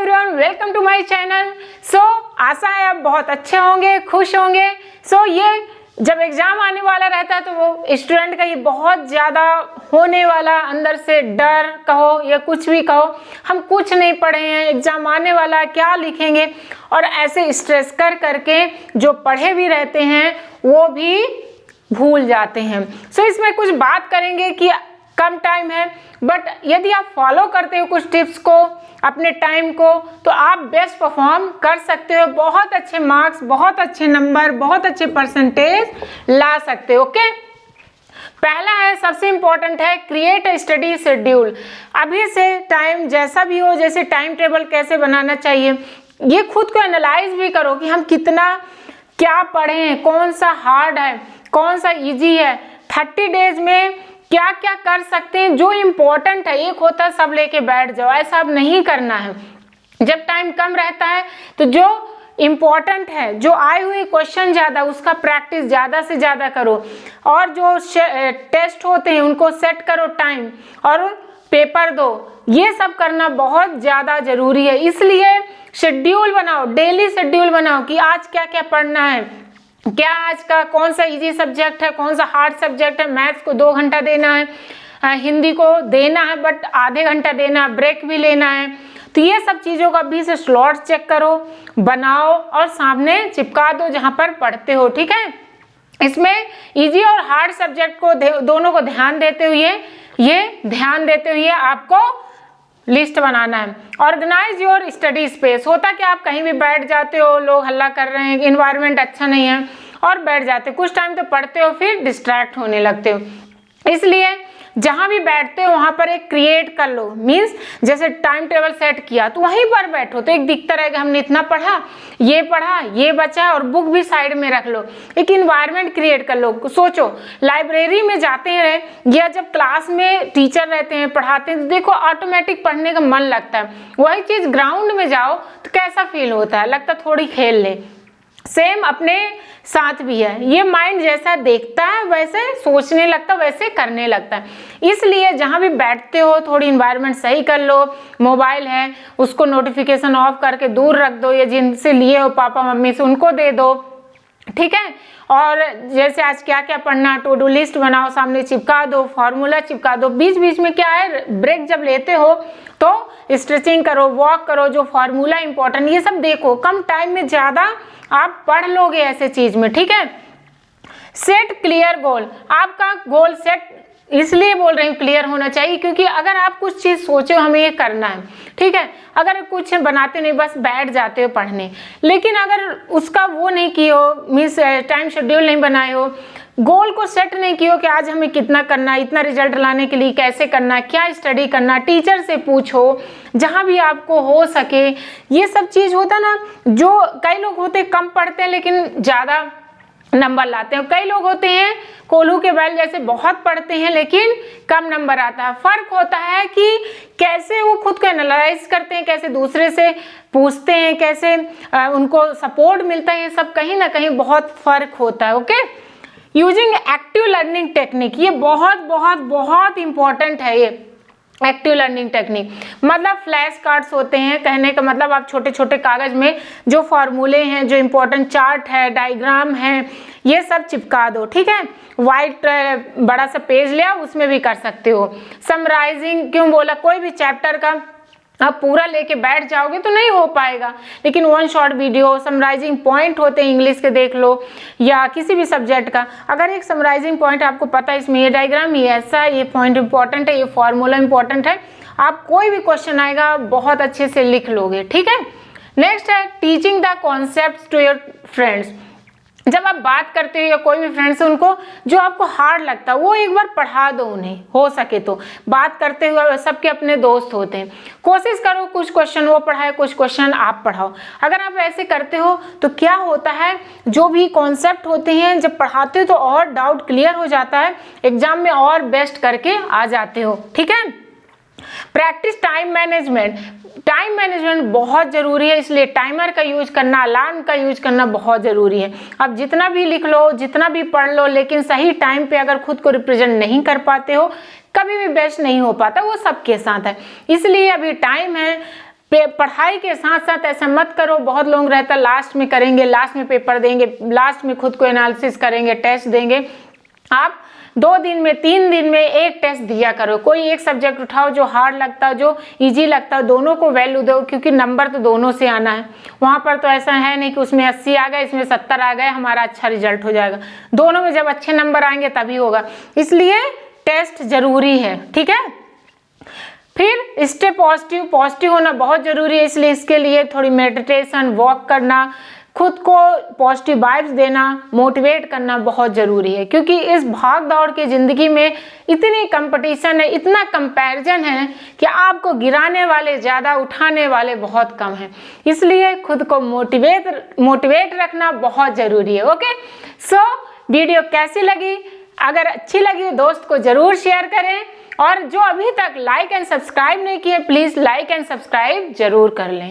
Everyone, welcome to my channel. आशा है आप बहुत अच्छे होंगे, खुश होंगे। ये जब एग्जाम आने वाला रहता है तो वो स्टूडेंट का ये बहुत ज़्यादा होने वाला अंदर से डर कहो या कुछ भी कहो, हम कुछ नहीं पढ़े हैं, एग्जाम आने वाला क्या लिखेंगे, और ऐसे स्ट्रेस कर करके जो पढ़े भी रहते हैं वो भी भूल जाते हैं। इसमें कुछ बात करेंगे कि कम टाइम है, बट यदि आप फॉलो करते हो कुछ टिप्स को, अपने टाइम को, तो आप बेस्ट परफॉर्म कर सकते हो, बहुत अच्छे मार्क्स, बहुत अच्छे नंबर, बहुत अच्छे परसेंटेज ला सकते हो। ओके, पहला है, सबसे इंपॉर्टेंट है, क्रिएट अ स्टडी शेड्यूल। अभी से टाइम जैसा भी हो, जैसे टाइम टेबल कैसे बनाना चाहिए, ये खुद को एनालाइज भी करो कि हम कितना क्या पढ़े हैं, कौन सा हार्ड है, कौन सा इजी है, 30 डेज में क्या क्या कर सकते हैं, जो इम्पोर्टेंट है। एक होता है सब लेके बैठ जाओ, ऐसा अब नहीं करना है। जब टाइम कम रहता है तो जो इम्पोर्टेंट है, जो आए हुए क्वेश्चन ज़्यादा, उसका प्रैक्टिस ज़्यादा से ज़्यादा करो, और जो टेस्ट होते हैं उनको सेट करो टाइम और पेपर दो। ये सब करना बहुत ज़्यादा ज़रूरी है। इसलिए शेड्यूल बनाओ, डेली शेड्यूल बनाओ कि आज क्या क्या पढ़ना है, क्या आज का कौन सा इजी सब्जेक्ट है, कौन सा हार्ड सब्जेक्ट है। मैथ्स को 2 घंटा देना है, हिंदी को देना है बट आधे घंटा देना है, ब्रेक भी लेना है। तो ये सब चीज़ों का अभी से स्लॉट चेक करो, बनाओ और सामने चिपका दो जहाँ पर पढ़ते हो। ठीक है, इसमें इजी और हार्ड सब्जेक्ट को दोनों को ध्यान देते हुए आपको लिस्ट बनाना है। Organise your study space. होता कि आप कहीं भी बैठ जाते हो, लोग हल्ला कर रहे हैं, इन्वायरमेंट अच्छा नहीं है और बैठ जाते हो, कुछ टाइम तो पढ़ते हो फिर डिस्ट्रैक्ट होने लगते हो। इसलिए जहाँ भी बैठते हो वहाँ पर एक क्रिएट कर लो, मीन्स जैसे टाइम टेबल सेट किया तो वहीं पर बैठो, तो एक दिखता रहेगा हमने इतना पढ़ा, ये बचा, और बुक भी साइड में रख लो। एक इन्वायरमेंट क्रिएट कर लो। सोचो, लाइब्रेरी में जाते हैं या जब क्लास में टीचर रहते हैं पढ़ाते हैं तो देखो ऑटोमेटिक पढ़ने का मन लगता है। वही चीज़ ग्राउंड में जाओ तो कैसा फील होता है, लगता थोड़ी खेल ले। सेम अपने साथ भी है, ये माइंड जैसा देखता है वैसे सोचने लगता है, वैसे करने लगता है। इसलिए जहाँ भी बैठते हो थोड़ी इन्वायरमेंट सही कर लो। मोबाइल है उसको नोटिफिकेशन ऑफ करके दूर रख दो, या जिनसे लिए हो पापा मम्मी से उनको दे दो। ठीक है, और जैसे आज क्या क्या पढ़ना, टू डू लिस्ट बनाओ, सामने चिपका दो, फॉर्मूला चिपका दो। बीच बीच में क्या है, ब्रेक जब लेते हो तो स्ट्रेचिंग करो, वॉक करो, जो फॉर्मूला इंपॉर्टेंट, ये सब देखो। कम टाइम में ज़्यादा आप पढ़ लोगे ऐसे चीज में। ठीक है, सेट क्लियर गोल। आपका गोल सेट इसलिए बोल रही हूँ क्लियर होना चाहिए क्योंकि अगर आप कुछ चीज सोचे हो हमें ये करना है, ठीक है, अगर कुछ बनाते नहीं बस बैठ जाते हो पढ़ने, लेकिन अगर उसका वो नहीं किए हो, मीन्स टाइम शेड्यूल नहीं बनाए हो, गोल को सेट नहीं किया हो कि आज हमें कितना करना है, इतना रिजल्ट लाने के लिए कैसे करना है, क्या स्टडी करना, टीचर से पूछो जहाँ भी आपको हो सके। ये सब चीज़ होता ना, जो कई लोग होते कम पढ़ते हैं लेकिन ज़्यादा नंबर लाते हैं, कई लोग होते हैं कोल्हू के बैल जैसे बहुत पढ़ते हैं लेकिन कम नंबर आता है। फर्क होता है कि कैसे वो खुद को एनालाइज करते हैं, कैसे दूसरे से पूछते हैं, कैसे उनको सपोर्ट मिलता है, ये सब कहीं ना कहीं बहुत फर्क होता है। Okay, using active learning technique, ये बहुत बहुत बहुत इंपॉर्टेंट है। ये एक्टिव लर्निंग टेक्निक मतलब फ्लैश कार्ड्स होते हैं, कहने का मतलब आप छोटे छोटे कागज में जो फॉर्मूले हैं, जो इंपॉर्टेंट चार्ट है, डायग्राम है, ये सब चिपका दो। ठीक है, वाइट बड़ा सा पेज ले आओ, उसमें भी कर सकते हो। समराइजिंग क्यों बोला, कोई भी चैप्टर का आप पूरा लेके बैठ जाओगे तो नहीं हो पाएगा, लेकिन 1 शॉर्ट वीडियो, समराइजिंग पॉइंट होते हैं इंग्लिश के देख लो या किसी भी सब्जेक्ट का। अगर एक समराइजिंग पॉइंट आपको पता है, इसमें ये डायग्राम, ये ऐसा, ये पॉइंट इंपॉर्टेंट है, ये फॉर्मूला इंपॉर्टेंट है, आप कोई भी क्वेश्चन आएगा बहुत अच्छे से लिख लोगे। ठीक है, नेक्स्ट है teaching the concept to your friends. जब आप बात करते हो या कोई भी फ्रेंड से, उनको जो आपको हार्ड लगता है वो एक बार पढ़ा दो उन्हें, हो सके तो। बात करते हुए सबके अपने दोस्त होते हैं, कोशिश करो कुछ क्वेश्चन वो पढ़ाए, कुछ क्वेश्चन आप पढ़ाओ। अगर आप ऐसे करते हो तो क्या होता है, जो भी कॉन्सेप्ट होते हैं जब पढ़ाते हो तो और डाउट क्लियर हो जाता है, एग्जाम में और बेस्ट करके आ जाते हो। ठीक है, practice time management. Time management बहुत ज़रूरी है, इसलिए टाइमर का यूज करना, अलार्म का यूज करना बहुत ज़रूरी है। अब जितना भी लिख लो, जितना भी पढ़ लो, लेकिन सही टाइम पे अगर खुद को रिप्रेजेंट नहीं कर पाते हो, कभी भी बेस्ट नहीं हो पाता, वो सबके साथ है। इसलिए अभी टाइम है, पढ़ाई के साथ साथ ऐसा मत करो, बहुत लोग रहता लास्ट में करेंगे, लास्ट में पेपर देंगे, लास्ट में खुद को एनालिसिस करेंगे, टेस्ट देंगे। आप 2 दिन में 3 दिन में एक टेस्ट दिया करो। कोई एक सब्जेक्ट उठाओ जो हार्ड लगता है, जो इजी लगता है, दोनों को वैल्यू दो, क्योंकि नंबर तो दोनों से आना है। वहाँ पर तो ऐसा है नहीं कि उसमें 80 आ गए, इसमें 70 आ गए, हमारा अच्छा रिजल्ट हो जाएगा। दोनों में जब अच्छे नंबर आएंगे तभी होगा, इसलिए टेस्ट जरूरी है, ठीक है। फिर स्टे पॉजिटिव, पॉजिटिव होना बहुत जरूरी है, इसलिए इसके लिए थोड़ी मेडिटेशन, वॉक करना, खुद को पॉजिटिव वाइब्स देना, मोटिवेट करना बहुत ज़रूरी है। क्योंकि इस भाग दौड़ की ज़िंदगी में इतनी कंपटीशन है, इतना कंपैरिजन है कि आपको गिराने वाले ज़्यादा, उठाने वाले बहुत कम हैं। इसलिए खुद को मोटिवेट रखना बहुत ज़रूरी है। ओके, सो वीडियो कैसी लगी? अगर अच्छी लगी दोस्त को ज़रूर शेयर करें, और जो अभी तक लाइक एंड सब्सक्राइब नहीं किए प्लीज़ लाइक एंड सब्सक्राइब ज़रूर कर लें।